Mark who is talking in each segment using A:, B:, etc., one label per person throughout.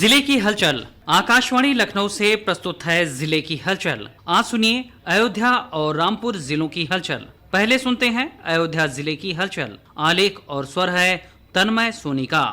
A: जिले की हलचल। आकाशवाणी लखनऊ से प्रस्तुत है जिले की हलचल। आज सुनिए अयोध्या और रामपुर जिलों की हलचल। पहले सुनते हैं अयोध्या जिले की हलचल। आलेख और स्वर है तन्मय सोनी का।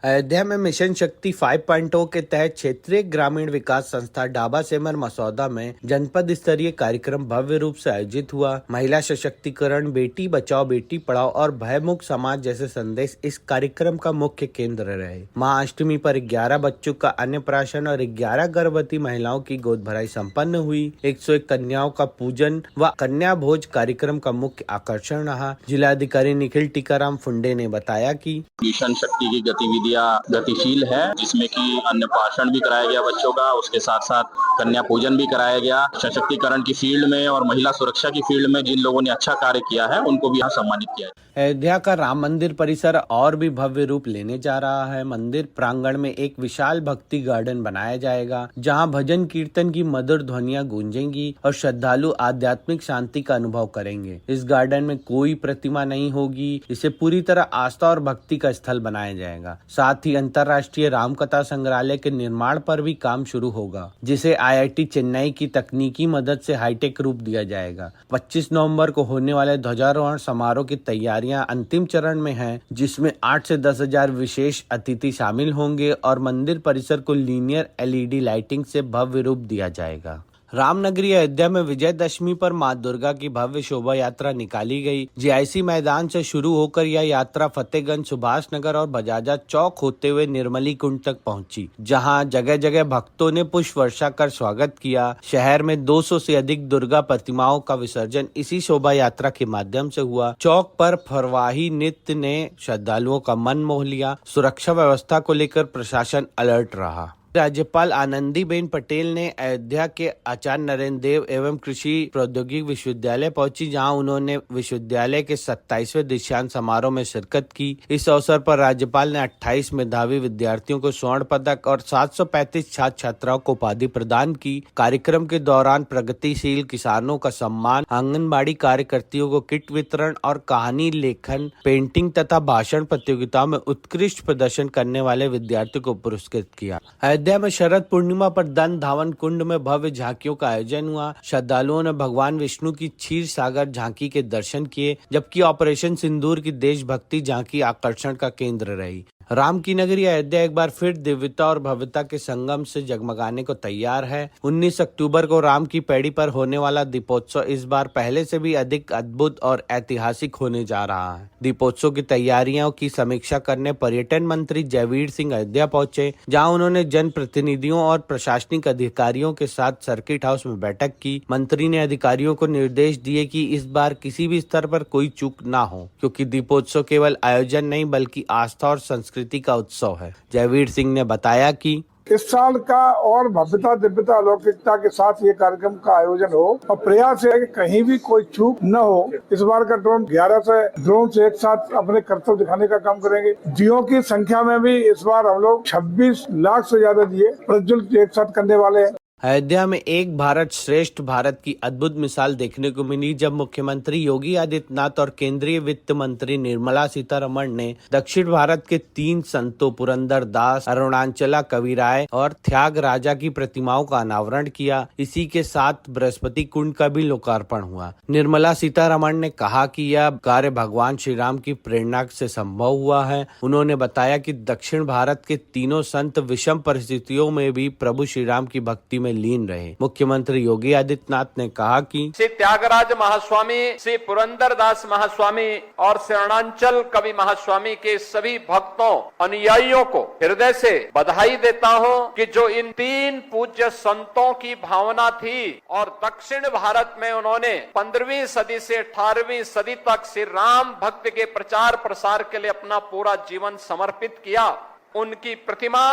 B: अयोध्या में मिशन शक्ति 5.0 के तहत क्षेत्रीय ग्रामीण विकास संस्था डाबा सेमर मसौदा में जनपद स्तरीय कार्यक्रम भव्य रूप से आयोजित हुआ। महिला सशक्तिकरण, बेटी बचाओ बेटी पढ़ाओ और भयमुक्त समाज जैसे संदेश इस कार्यक्रम का मुख्य केंद्र रहे। मां अष्टमी पर 11 बच्चों का अन्नप्राशन और 11 गर्भवती महिलाओं की गोद भराई संपन्न हुई। 101 कन्याओं का पूजन व कन्या भोज कार्यक्रम का मुख्य आकर्षण रहा। जिलाधिकारी निखिल टीकाराम फुंडे ने बताया कि
C: मिशन शक्ति की गतिविधियां गतिशील है, जिसमें कि अन्नप्राशन भी कराया गया बच्चों का, उसके साथ साथ कन्या पूजन भी कराया गया। सशक्तिकरण की फील्ड में और महिला सुरक्षा की फील्ड में जिन लोगों ने अच्छा कार्य किया है उनको भी यहाँ सम्मानित किया है।
B: अयोध्या का राम मंदिर परिसर और भी भव्य रूप लेने जा रहा है। मंदिर प्रांगण में एक विशाल भक्ति गार्डन बनाया जाएगा, जहां भजन कीर्तन की मधुर ध्वनियां गूंजेंगी और श्रद्धालु आध्यात्मिक शांति का अनुभव करेंगे। इस गार्डन में कोई प्रतिमा नहीं होगी, इसे पूरी तरह आस्था और भक्ति का स्थल बनाया जाएगा। साथ ही अंतर्राष्ट्रीय रामकथा संग्रहालय के निर्माण पर भी काम शुरू होगा, जिसे IIT चेन्नई की तकनीकी मदद से हाईटेक रूप दिया जाएगा। 25 नवंबर को होने वाले ध्वजारोहण समारोह की तैयारियां अंतिम चरण में हैं, जिसमें 8 से 10 हजार विशेष अतिथि शामिल होंगे और मंदिर परिसर को लीनियर LED लाइटिंग से भव्य रूप दिया जाएगा। रामनगरी अयोध्या में विजयदशमी पर मां दुर्गा की भव्य शोभा यात्रा निकाली गई। GIC मैदान से शुरू होकर यह यात्रा फतेहगंज, सुभाष नगर और बजाजा चौक होते हुए निर्मली कुंड तक पहुंची, जहां जगह जगह भक्तों ने पुष्प वर्षा कर स्वागत किया। शहर में 200 से अधिक दुर्गा प्रतिमाओं का विसर्जन इसी शोभा यात्रा के माध्यम से हुआ। चौक पर फरवाही नृत्य ने श्रद्धालुओं का मन मोह लिया। सुरक्षा व्यवस्था को लेकर प्रशासन अलर्ट रहा। राज्यपाल आनंदीबेन पटेल ने अयोध्या के आचार्य नरेंद्र देव एवं कृषि प्रौद्योगिकी विश्वविद्यालय पहुंची, जहां उन्होंने विश्वविद्यालय के 27वें दीक्षांत समारोह में शिरकत की। इस अवसर पर राज्यपाल ने 28 मेधावी विद्यार्थियों को स्वर्ण पदक और 735 छात्र छात्राओं को उपाधि प्रदान की। कार्यक्रम के दौरान प्रगतिशील किसानों का सम्मान, आंगनबाड़ी कार्यकर्तियों को किट वितरण और कहानी लेखन, पेंटिंग तथा भाषण प्रतियोगिताओं में उत्कृष्ट प्रदर्शन करने वाले विद्यार्थियों को पुरस्कृत किया। अयोध्या में शरद पूर्णिमा पर दंड धावन कुंड में भव्य झांकियों का आयोजन हुआ। श्रद्धालुओं ने भगवान विष्णु की क्षीर सागर झांकी के दर्शन किए, जबकि ऑपरेशन सिंदूर की देशभक्ति झांकी आकर्षण का केंद्र रही। राम की नगरी अयोध्या एक बार फिर दिव्यता और भव्यता के संगम से जगमगाने को तैयार है। 19 अक्टूबर को राम की पैड़ी पर होने वाला दीपोत्सव इस बार पहले से भी अधिक अद्भुत और ऐतिहासिक होने जा रहा है। दीपोत्सव की तैयारियों की समीक्षा करने पर्यटन मंत्री जयवीर सिंह अयोध्या पहुंचे, जहां उन्होंने जनप्रतिनिधियों और प्रशासनिक अधिकारियों के साथ सर्किट हाउस में बैठक की। मंत्री ने अधिकारियों को निर्देश दिए कि इस बार किसी भी स्तर पर कोई चूक न हो, क्योंकि दीपोत्सव केवल आयोजन नहीं बल्कि आस्था और संस्कृति का उत्सव है। जयवीर सिंह ने बताया कि
D: इस साल का और भव्यता, दिव्यता, अलौकिकता के साथ ये कार्यक्रम का आयोजन हो और प्रयास है कि कहीं भी कोई चूक न हो। इस बार का ड्रोन 11 से ड्रोन से एक साथ अपने कर्तव्य दिखाने का काम करेंगे। दियों की संख्या में भी इस बार हम लोग 26 लाख से ज्यादा दिए प्रज्वलित एक साथ करने वाले हैं।
B: अयोध्या में एक भारत श्रेष्ठ भारत की अद्भुत मिसाल देखने को मिली, जब मुख्यमंत्री योगी आदित्यनाथ और केंद्रीय वित्त मंत्री निर्मला सीतारमण ने दक्षिण भारत के 3 संतों पुरंदर दास, अरुणाचला कविराय और त्यागराजा की प्रतिमाओं का अनावरण किया। इसी के साथ बृहस्पति कुंड का भी लोकार्पण हुआ। निर्मला सीतारमण ने कहा कि यह कार्य भगवान श्री राम की प्रेरणा से संभव हुआ है। उन्होंने बताया कि दक्षिण भारत के तीनों संत विषम परिस्थितियों में भी प्रभु श्री राम की भक्ति में लीन रहे। मुख्यमंत्री योगी आदित्यनाथ ने कहा कि
E: श्री त्यागराज महास्वामी, श्री पुरंदर दास महास्वामी और श्री अरुणाचल कवि महास्वामी के सभी भक्तों, अनुयायियों को हृदय से बधाई देता हूं कि जो इन 3 पूज्य संतों की भावना थी और दक्षिण भारत में उन्होंने 15वीं सदी से 18वीं सदी तक श्री राम भक्त के प्रचार प्रसार के लिए अपना पूरा जीवन समर्पित किया, उनकी प्रतिमा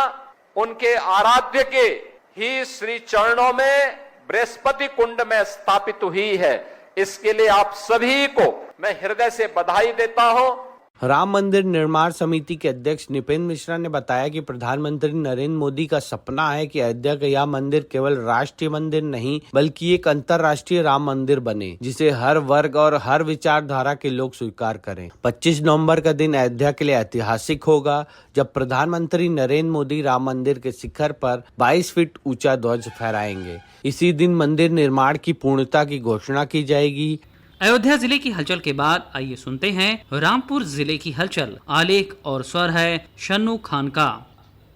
E: उनके आराध्य के ही श्री चरणों में बृहस्पति कुंड में स्थापित हुई है। इसके लिए आप सभी को मैं हृदय से बधाई देता हूं।
B: राम मंदिर निर्माण समिति के अध्यक्ष निपेंद्र मिश्रा ने बताया कि प्रधानमंत्री नरेंद्र मोदी का सपना है कि अयोध्या का यह मंदिर केवल राष्ट्रीय मंदिर नहीं बल्कि एक अंतर्राष्ट्रीय राम मंदिर बने, जिसे हर वर्ग और हर विचारधारा के लोग स्वीकार करें। 25 नवंबर का दिन अयोध्या के लिए ऐतिहासिक होगा, जब प्रधानमंत्री नरेंद्र मोदी राम मंदिर के शिखर पर 22 फीट ऊंचा ध्वज फहराएंगे। इसी दिन मंदिर निर्माण की पूर्णता की घोषणा की जाएगी।
A: अयोध्या जिले की हलचल के बाद आइए सुनते हैं रामपुर जिले की हलचल। आलेख और स्वर है शन्नू खान का।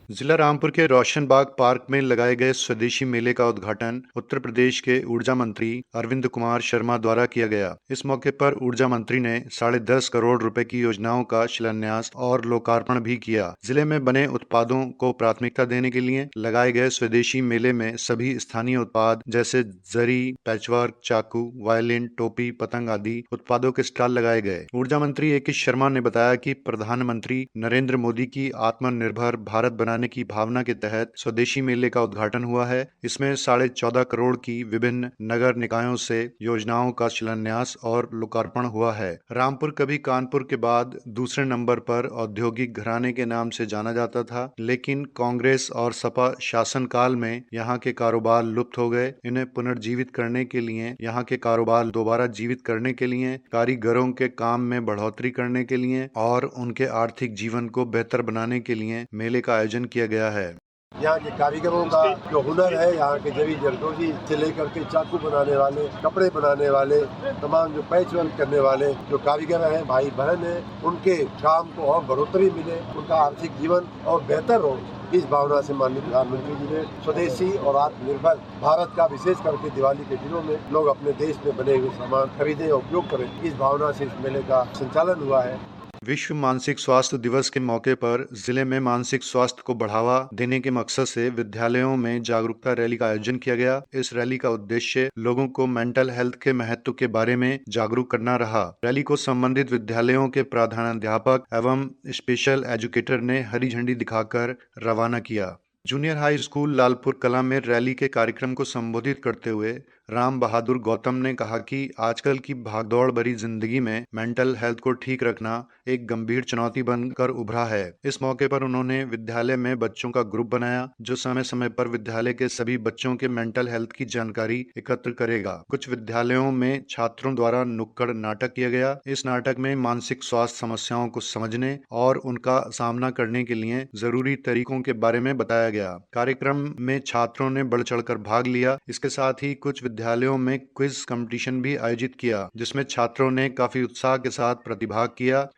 F: जिला रामपुर के रोशनबाग पार्क में लगाए गए स्वदेशी मेले का उद्घाटन उत्तर प्रदेश के ऊर्जा मंत्री अरविंद कुमार शर्मा द्वारा किया गया। इस मौके पर ऊर्जा मंत्री ने 10.5 करोड़ रुपए की योजनाओं का शिलान्यास और लोकार्पण भी किया। जिले में बने उत्पादों को प्राथमिकता देने के लिए लगाए गए स्वदेशी मेले में सभी स्थानीय उत्पाद जैसे जरी, पैचवर्क, चाकू, वायलिन, टोपी, पतंग आदि उत्पादों के स्टॉल लगाए गए। ऊर्जा मंत्री ए.के. शर्मा ने बताया कि प्रधानमंत्री नरेंद्र मोदी की आत्मनिर्भर भारत बनाने की भावना के तहत स्वदेशी मेले का उद्घाटन हुआ है। इसमें 14.5 करोड़ की विभिन्न नगर निकायों से योजनाओं का शिलान्यास और लोकार्पण हुआ है। रामपुर कभी कानपुर के बाद दूसरे नंबर पर औद्योगिक घराने के नाम से जाना जाता था, लेकिन कांग्रेस और सपा शासनकाल में यहाँ के कारोबार लुप्त हो गए। इन्हें पुनर्जीवित करने के लिए, यहाँ के कारोबार दोबारा जीवित करने के लिए, कारीगरों के काम में बढ़ोतरी करने के लिए और उनके आर्थिक जीवन को बेहतर बनाने के लिए मेले का आयोजन किया गया है।
G: यहाँ के कारीगरों का जो हुनर है, यहाँ के जरी जरदोजी से लेकर के चाकू बनाने वाले, कपड़े बनाने वाले, तमाम जो पैच वर्क करने वाले जो कारीगर हैं, भाई बहन हैं, उनके काम को और बढ़ोतरी मिले, उनका आर्थिक जीवन और बेहतर हो, इस भावना से माननीय प्रधानमंत्री जी ने स्वदेशी और आत्मनिर्भर भारत का विशेष करके दिवाली के दिनों में लोग अपने देश में बने हुए सामान खरीदें और उपयोग करें, इस भावना से इस मेले का संचालन हुआ है।
F: विश्व मानसिक स्वास्थ्य दिवस के मौके पर जिले में मानसिक स्वास्थ्य को बढ़ावा देने के मकसद से विद्यालयों में जागरूकता रैली का आयोजन किया गया। इस रैली का उद्देश्य लोगों को मेंटल हेल्थ के महत्व के बारे में जागरूक करना रहा। रैली को संबंधित विद्यालयों के प्रधानाध्यापक एवं स्पेशल एजुकेटर ने हरी झंडी दिखाकर रवाना किया। जूनियर हाई स्कूल लालपुर कला में रैली के कार्यक्रम को संबोधित करते हुए राम बहादुर गौतम ने कहा कि आजकल की भागदौड़ भरी जिंदगी में मेंटल हेल्थ को ठीक रखना एक गंभीर चुनौती बनकर उभरा है। इस मौके पर उन्होंने विद्यालय में बच्चों का ग्रुप बनाया जो समय समय पर विद्यालय के सभी बच्चों के मेंटल हेल्थ की जानकारी एकत्र करेगा। कुछ विद्यालयों में छात्रों द्वारा नुक्कड़ नाटक किया गया। इस नाटक में मानसिक स्वास्थ्य समस्याओं को समझने और उनका सामना करने के लिए जरूरी तरीकों के बारे में बताया गया। कार्यक्रम में छात्रों ने बढ़ चढ़कर भाग लिया। इसके साथ ही कुछ विद्यालयों में क्विज कंपटीशन भी आयोजित किया, जिसमें छात्रों ने काफी उत्साह के साथ प्रतिभाग किया।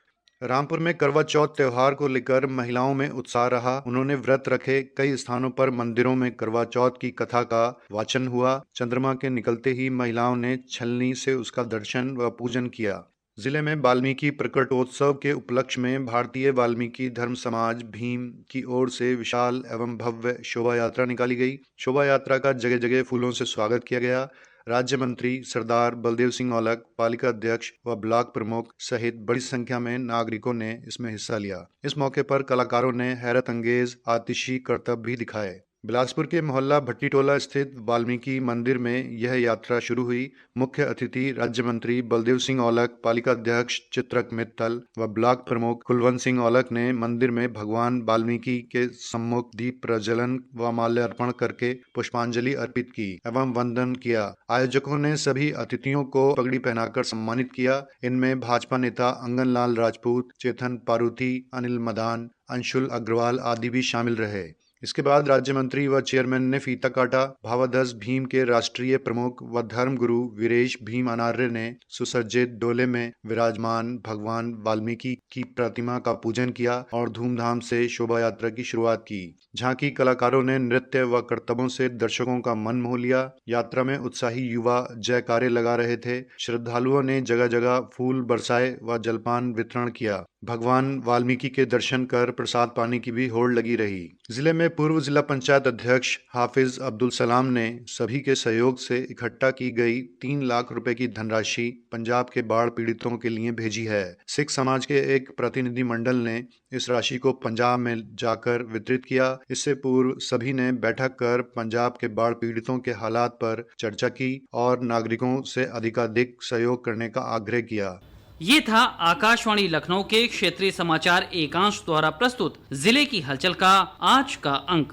F: रामपुर में करवा चौथ त्योहार को लेकर महिलाओं में उत्साह रहा। उन्होंने व्रत रखे। कई स्थानों पर मंदिरों में करवा चौथ की कथा का वाचन हुआ। चंद्रमा के निकलते ही महिलाओं ने छलनी से उसका दर्शन व पूजन किया। जिले में वाल्मीकि प्रकटोत्सव के उपलक्ष्य में भारतीय वाल्मीकि धर्म समाज भीम की ओर से विशाल एवं भव्य शोभा यात्रा निकाली गई। शोभा यात्रा का जगह जगह फूलों से स्वागत किया गया। राज्य मंत्री सरदार बलदेव सिंह औलख, पालिका अध्यक्ष व ब्लॉक प्रमुख सहित बड़ी संख्या में नागरिकों ने इसमें हिस्सा लिया। इस मौके पर कलाकारों ने हैरत अंगेज आतिशी करतब भी दिखाए। बिलासपुर के मोहल्ला भट्टीटोला स्थित वाल्मीकि मंदिर में यह यात्रा शुरू हुई। मुख्य अतिथि राज्य मंत्री बलदेव सिंह औलख, पालिका अध्यक्ष चित्रक मित्तल व ब्लॉक प्रमुख कुलवंत सिंह औलख ने मंदिर में भगवान वाल्मीकि के सम्मुख दीप प्रज्वलन व माल्यार्पण करके पुष्पांजलि अर्पित की एवं वंदन किया। आयोजकों ने सभी अतिथियों को पगड़ी पहनाकर सम्मानित किया। इनमें भाजपा नेता अंगनलाल राजपूत, चेतन पारूथी, अनिल मदान, अंशुल अग्रवाल आदि भी शामिल रहे। इसके बाद राज्य मंत्री व चेयरमैन ने फीता काटा। भावाधस भीम के राष्ट्रीय प्रमुख व धर्म गुरु वीरेश भीम अनार्य ने सुसज्जित डोले में विराजमान भगवान वाल्मीकि की प्रतिमा का पूजन किया और धूमधाम से शोभा यात्रा की शुरुआत की। झांकी कलाकारों ने नृत्य व करतबों से दर्शकों का मन मोह लिया। यात्रा में उत्साही युवा जयकारे लगा रहे थे। श्रद्धालुओं ने जगह जगह फूल बरसाए व जलपान वितरण किया। भगवान वाल्मीकि के दर्शन कर प्रसाद पाने की भी होड़ लगी रही। जिले में पूर्व जिला पंचायत अध्यक्ष हाफिज अब्दुल सलाम ने सभी के सहयोग से इकट्ठा की गई 3 लाख रुपए की धनराशि पंजाब के बाढ़ पीड़ितों के लिए भेजी है। सिख समाज के एक प्रतिनिधि मंडल ने इस राशि को पंजाब में जाकर वितरित किया। इससे पूर्व सभी ने बैठक कर पंजाब के बाढ़ पीड़ितों के हालात पर चर्चा की और नागरिकों से अधिकाधिक सहयोग करने का आग्रह किया।
A: ये था आकाशवाणी लखनऊ के क्षेत्रीय समाचार एकांश द्वारा प्रस्तुत जिले की हलचल का आज का अंक।